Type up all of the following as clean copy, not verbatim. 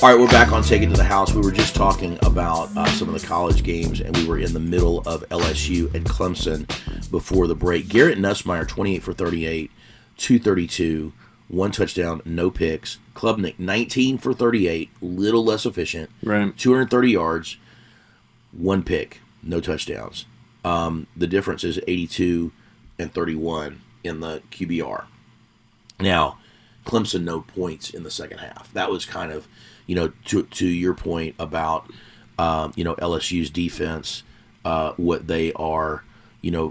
All right, we're back on Take It to the House. We were just talking about some of the college games, and we were in the middle of LSU and Clemson before the break. Garrett Nussmeier, 28 for 38, 232, one touchdown, no picks. Klubnik, 19 for 38, little less efficient, Right. 230 yards, one pick, no touchdowns. The difference is 82 and 31 in the QBR. Now, Clemson, no points in the second half. That was kind of, to your point about, LSU's defense, what they are,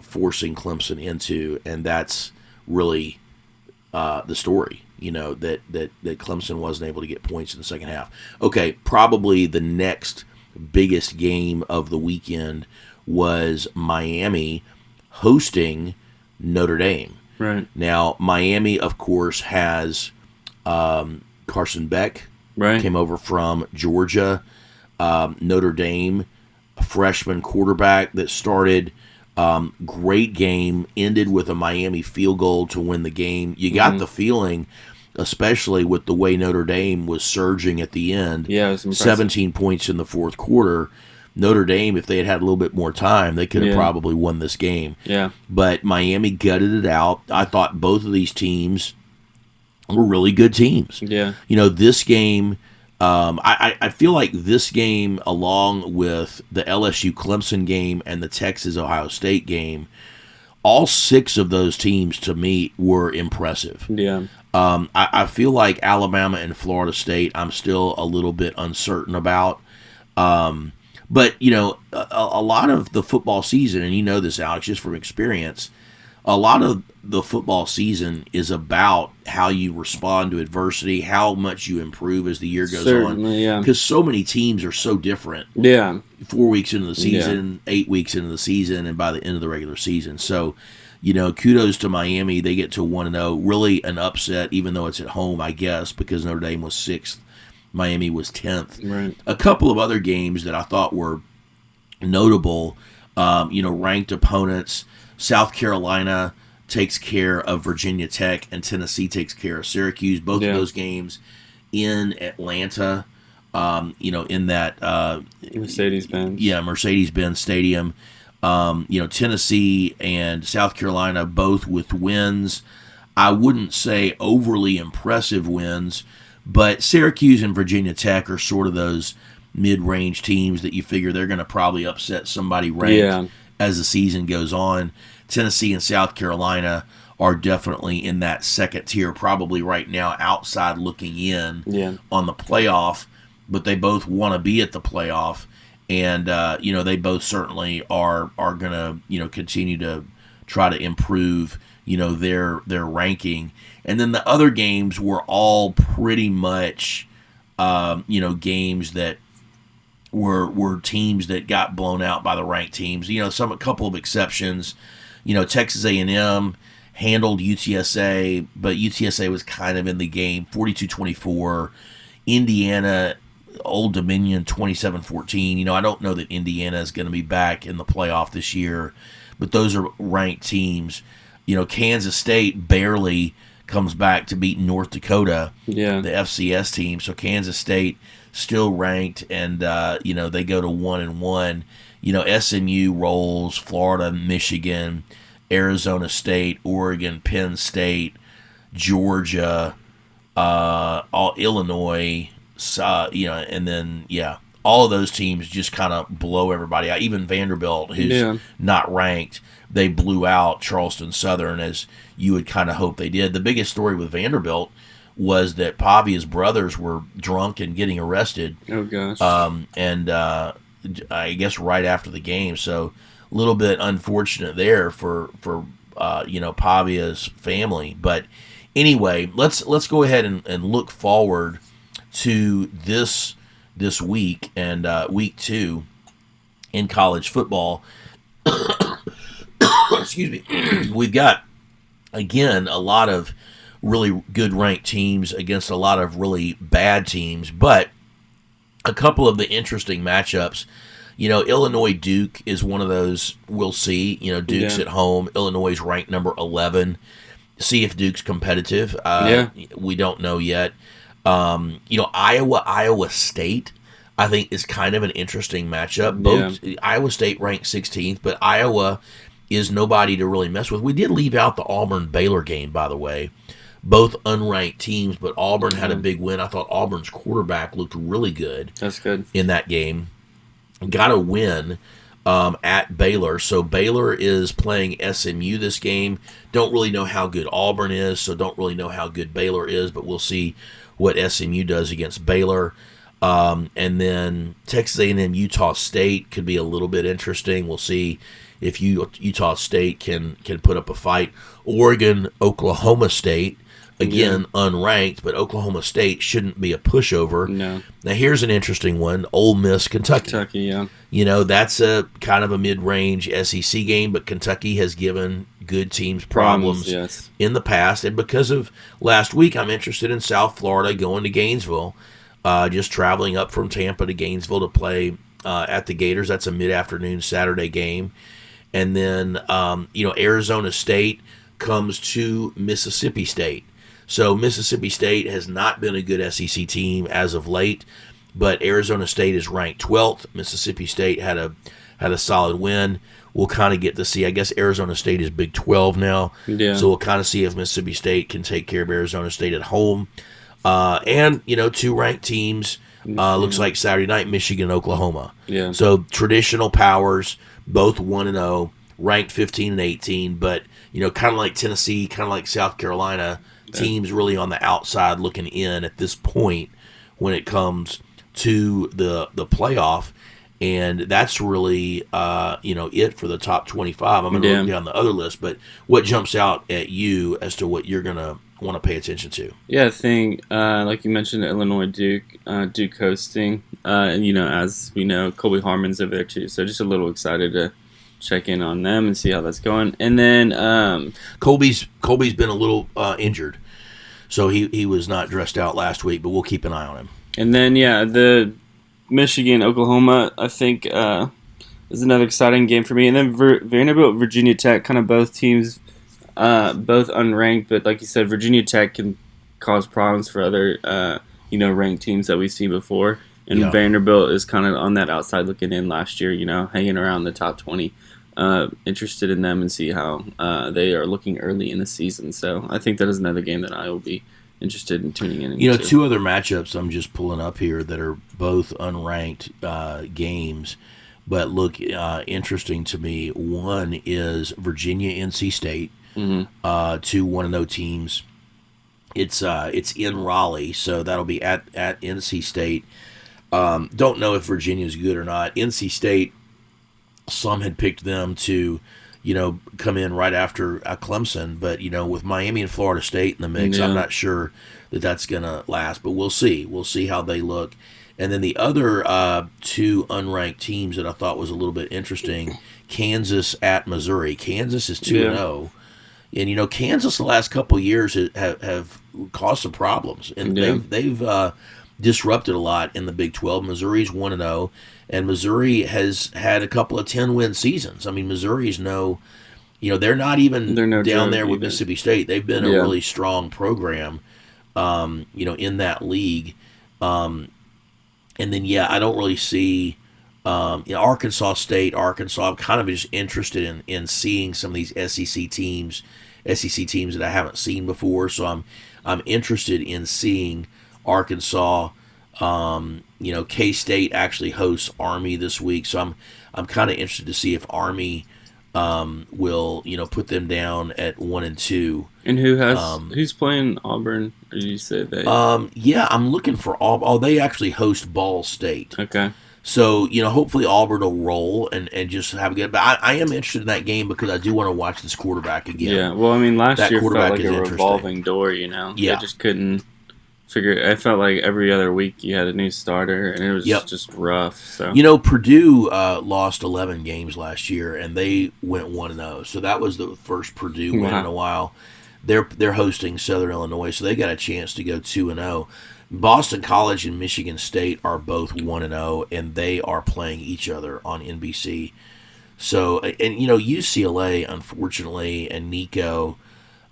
forcing Clemson into, and that's really the story, that Clemson wasn't able to get points in the second half. Okay, probably the next biggest game of the weekend was Miami hosting Notre Dame. Right. Now, Miami, of course, has Carson Beck, Right. came over from Georgia. Notre Dame, a freshman quarterback that started, great game, ended with a Miami field goal to win the game. You got the feeling, especially with the way Notre Dame was surging at the end, Yeah, it was impressive. 17 points in the fourth quarter. Notre Dame, if they had a little bit more time, they could have probably won this game. Yeah. But Miami gutted it out. I thought both of these teams were really good teams. Yeah. This game, I feel like this game, along with the LSU-Clemson game and the Texas-Ohio State game, all six of those teams, to me, were impressive. Yeah. I feel like Alabama and Florida State, I'm still a little bit uncertain about. But, a lot of the football season, and you know this, Alex, just from experience, a lot of the football season is about how you respond to adversity, how much you improve as the year goes on. Yeah. Because so many teams are so different. Yeah. 4 weeks into the season, 8 weeks into the season, and by the end of the regular season. So, kudos to Miami. They get to 1-0. Really an upset, even though it's at home, I guess, because Notre Dame was 6th. Miami was 10th. Right. A couple of other games that I thought were notable, ranked opponents. South Carolina takes care of Virginia Tech, and Tennessee takes care of Syracuse. Both of those games in Atlanta, in that Mercedes-Benz. Yeah, Mercedes-Benz Stadium. Tennessee and South Carolina both with wins. I wouldn't say overly impressive wins, but Syracuse and Virginia Tech are sort of those mid-range teams that you figure they're going to probably upset somebody ranked as the season goes on. Tennessee and South Carolina are definitely in that second tier, probably right now outside looking in on the playoff, but they both want to be at the playoff, and they both certainly are going to continue to try to improve their ranking. And then the other games were all pretty much games that were teams that got blown out by the ranked teams. A couple of exceptions. Texas A&M handled UTSA, but UTSA was kind of in the game, 42-24. Indiana, Old Dominion, 27-14. I don't know that Indiana is going to be back in the playoff this year, but those are ranked teams. Kansas State barely comes back to beat North Dakota, the FCS team. So Kansas State still ranked, and they go to 1-1. SMU rolls, Florida, Michigan, Arizona State, Oregon, Penn State, Georgia, Illinois, and then all of those teams just kind of blow everybody out. Even Vanderbilt, who's not ranked, they blew out Charleston Southern, as you would kind of hope they did. The biggest story with Vanderbilt was that Pavia's brothers were drunk and getting arrested. Oh, gosh. And I guess right after the game. So a little bit unfortunate there for Pavia's family. But anyway, let's go ahead and look forward to this week and week 2 in college football. Excuse me. We've got, again, a lot of really good ranked teams against a lot of really bad teams, but a couple of the interesting matchups. Illinois Duke is one of those we'll see. Duke's at home. Illinois is ranked number 11. See if Duke's competitive. We don't know yet. Iowa State, I think, is kind of an interesting matchup. Yeah. Both Iowa State ranked 16th, but Iowa is nobody to really mess with. We did leave out the Auburn Baylor game, by the way. Both unranked teams, but Auburn had a Yeah. big win. I thought Auburn's quarterback looked really good That's good. in that game. Got a win at Baylor. So Baylor is playing SMU this game. Don't really know how good Auburn is, so don't really know how good Baylor is, but we'll see what SMU does against Baylor. And then Texas A&M Utah State could be a little bit interesting. We'll see if Utah State can put up a fight. Oregon Oklahoma State, again unranked, but Oklahoma State shouldn't be a pushover. No. Now here's an interesting one: Ole Miss Kentucky. Kentucky, yeah. That's a kind of a mid-range SEC game, but Kentucky has given good teams problems yes. in the past. And because of last week, I'm interested in South Florida going to Gainesville, just traveling up from Tampa to Gainesville to play at the Gators. That's a mid-afternoon Saturday game. And then, Arizona State comes to Mississippi State. So Mississippi State has not been a good SEC team as of late, but Arizona State is ranked 12th. Mississippi State had a solid win. We'll kind of get to see. I guess Arizona State is Big 12 now, so we'll kind of see if Mississippi State can take care of Arizona State at home. And two ranked teams. Looks like Saturday night, Michigan, Oklahoma. Yeah. So traditional powers, both 1-0, ranked 15 and 18, but kind of like Tennessee, kind of like South Carolina. Teams really on the outside looking in at this point when it comes to the playoff, and that's really it for the top 25. I'm going to look down the other list, but what jumps out at you as to what you're going to want to pay attention to? Yeah, I think like you mentioned, Illinois Duke hosting. As we know, Colby Harmon's over there too, so just a little excited to check in on them and see how that's going. And then Colby's been a little injured. So he was not dressed out last week, but we'll keep an eye on him. And then, the Michigan-Oklahoma, I think, is another exciting game for me. And then Vanderbilt, Virginia Tech, kind of both teams, both unranked. But like you said, Virginia Tech can cause problems for other, ranked teams that we've seen before. And Vanderbilt is kind of on that outside looking in last year, hanging around the top 20. Interested in them and see how they are looking early in the season. So I think that is another game that I will be interested in tuning in. Two other matchups I'm just pulling up here that are both unranked games, but look interesting to me. One is Virginia NC State, two 1-0 teams. It's in Raleigh, so that'll be at NC State. Don't know if Virginia's good or not. NC State, some had picked them to, come in right after Clemson. But, with Miami and Florida State in the mix, I'm not sure that that's going to last. But we'll see. We'll see how they look. And then the other two unranked teams that I thought was a little bit interesting, Kansas at Missouri. Kansas is 2-0. And, Kansas the last couple of years have caused some problems. And they've disrupted a lot in the Big 12. Missouri's 1-0. And Missouri has had a couple of 10-win seasons. I mean, Missouri's they're not even down there with Mississippi State. They've been a really strong program, in that league. And then, I don't really see Arkansas State, Arkansas. I'm kind of just interested in seeing some of these SEC teams that I haven't seen before. So I'm interested in seeing Arkansas. K-State actually hosts Army this week, so I'm kind of interested to see if Army will put them down at 1-2. And who's playing Auburn? Or did you say they? I'm looking for Auburn. Oh, they actually host Ball State. Okay. So hopefully Auburn will roll and just have a good. But I am interested in that game because I do want to watch this quarterback again. Yeah. Well, I mean, last year felt like a interesting. revolving door. Yeah. They just couldn't figure. I felt like every other week you had a new starter, and it was just rough. So Purdue lost 11 games last year, and they went 1-0. So that was the first Purdue win in a while. They're hosting Southern Illinois, so they got a chance to go 2-0. Boston College and Michigan State are both 1-0, and they are playing each other on NBC. So, and UCLA, unfortunately, and Nico,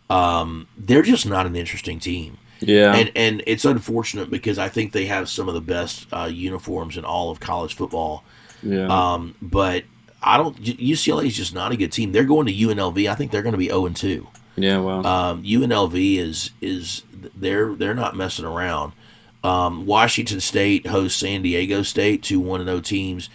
they're just not an interesting team. Yeah. And it's unfortunate because I think they have some of the best uniforms in all of college football. Yeah. But I don't. UCLA is just not a good team. They're going to UNLV. I think they're going to be 0-2. Yeah. Well. UNLV is they're not messing around. Washington State hosts San Diego State, 2 1-0 teams.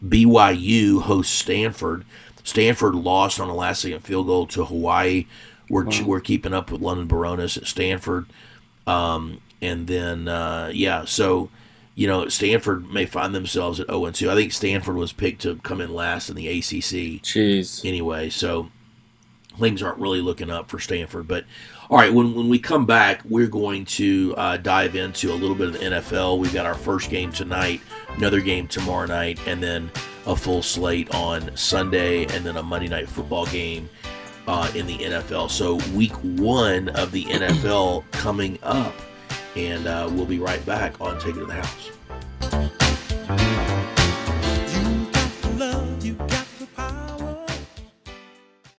BYU hosts Stanford. Stanford lost on a last-second field goal to Hawaii. We're keeping up with London Barones at Stanford, and then so Stanford may find themselves at 0-2. I think Stanford was picked to come in last in the ACC. Jeez. Anyway, so things aren't really looking up for Stanford. But all right, when we come back, we're going to dive into a little bit of the NFL. We've got our first game tonight, another game tomorrow night, and then a full slate on Sunday, and then a Monday Night Football game in the NFL. So week 1 of the NFL coming up, and we'll be right back on Take It to the House.